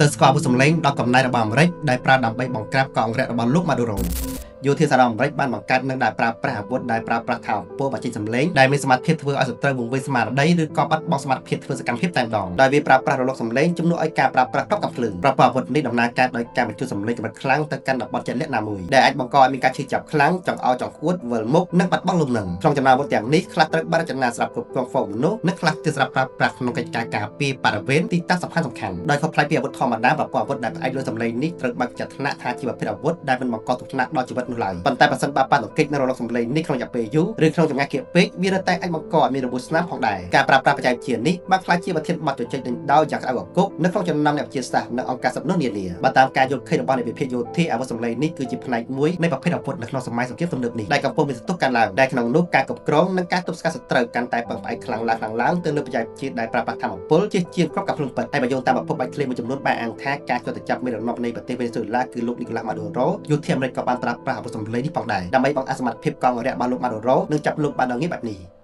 ទៅស្គាល់ពុសម្លេងដល់កំណែរបស់អាមេរិកដែលប្រើដើម្បីបង្ក្រាបកងរៈរបស់លោកម៉ាឌូរ៉ូយោធាសារអាមេរិកបានបង្កើតនិងដែលប្រើប្រាស់អាវុធដែលប្រើប្រាស់ថាមពលបច្ចេកសម្លេងដែលមានសមត្ថភាពធ្វើឲ្យសត្រូវវង្វេងស្មារតីឬក៏បាត់បង់សមត្ថភាពធ្វើសកម្មភាពតែម្ដងដោយវាប្រើប្រាស់រលកសម្លេងជំនួសឲ្យការប្រើប្រាស់ប្រព័ន្ធកាំភ្លើងប្រព័ន្ធអាវុធនេះដំណើរការដោយការបញ្ជូនសម្លេងកម្រិតខ្លាំងទៅកាន់តំបន់ជាក់លាក់ណាមួយដែលអាចបង្កឲ្យមានការឈឺចាប់ខ្លាំងចង្អោរចង្អួតវិលមុខនិងបាត់បង់លំនឹងក្នុងចំណោមអាវុធទាំងនេះខ្លះត្រូវបានរចនាសម្រាប់គ្រប់គ្រងហ្វូមនុស្សនិងខ្លះទៀតសម្រាប់ប្រើប្រាស់ក្នុងកិច្ចការការពារបរិវេណទីតាំងសំខាន់ៗដោយខុសប្លែកពីអាវុធធម្មតាប្រព័ន្ធអាវុធដែលផ្អែកលើសម្លេងនេះត្រូវបានចាត់ថ្នាក់ថាជាប្រភេទអាវុធដែលមិនបង្កគ្រោះថ្នាក់ដល់ជីវិតនោះឡើយប៉ុន្តែប្រសិនបើប៉ះទង្គិចនៅរលកសម្លេងនេះក្នុងរយៈពេលយូរឬក្នុងចម្ងាយគៀកពេកវានៅតែអាចបង្កឲ្យមានរបួសស្នាមផងដែរការប្រើប្រាស់បច្ចេកវិទ្យានេះបានក្លាយជាប្រធានបទជជែកដេញដោលយ៉ាងក្តៅគគុកនៅក្នុងចំណោមអ្នកវិទ្យាសាស្ត្រនិងអង្គការសិទ្ធិមនុស្សនានាបើតាមការយល់ឃើញរបស់អ្នកវិភាគយោធាអាវុធសម្លេងនេះគឺជាផ្នែកមួយនៃប្រភេទអាវុធនៅក្នុងសម័យសង្គ្រាមទំនើបនេះដែលកំពុងមានសន្ទុះកើនឡើងដែលក្នុងនោះការគ្រប់គ្រងនិងការទប់ស្កាត់សត្រូវកាន់តែពឹងផ្អែកខ្លាំងឡើងទៅលើបច្ចេកវិទ្យាដែលប្រើប្រាស់ថាមពលជាជាងគ្រប់ការភ្លុំពិតតែបើយោងតាមប្រភពបាច់ឃ្លេមួយចំនួនបានអាងថាការចោទចាប់មេដឹកនាំនៃប្រទេសវេណេស៊ុយអេឡាគឺលោកនីកូឡាស់ម៉ាឌូរ៉ូយោធាអាមេរិកក៏បានប្រើប្រាស់អាវុធសម្លេងនេះផងដែរដើម្បីបង្អាក់សមត្ថភាពកងរៈរបស់លោកម៉ាឌូរ៉ូនិងចាប់លោកបានដល់ងាយបែបនេះ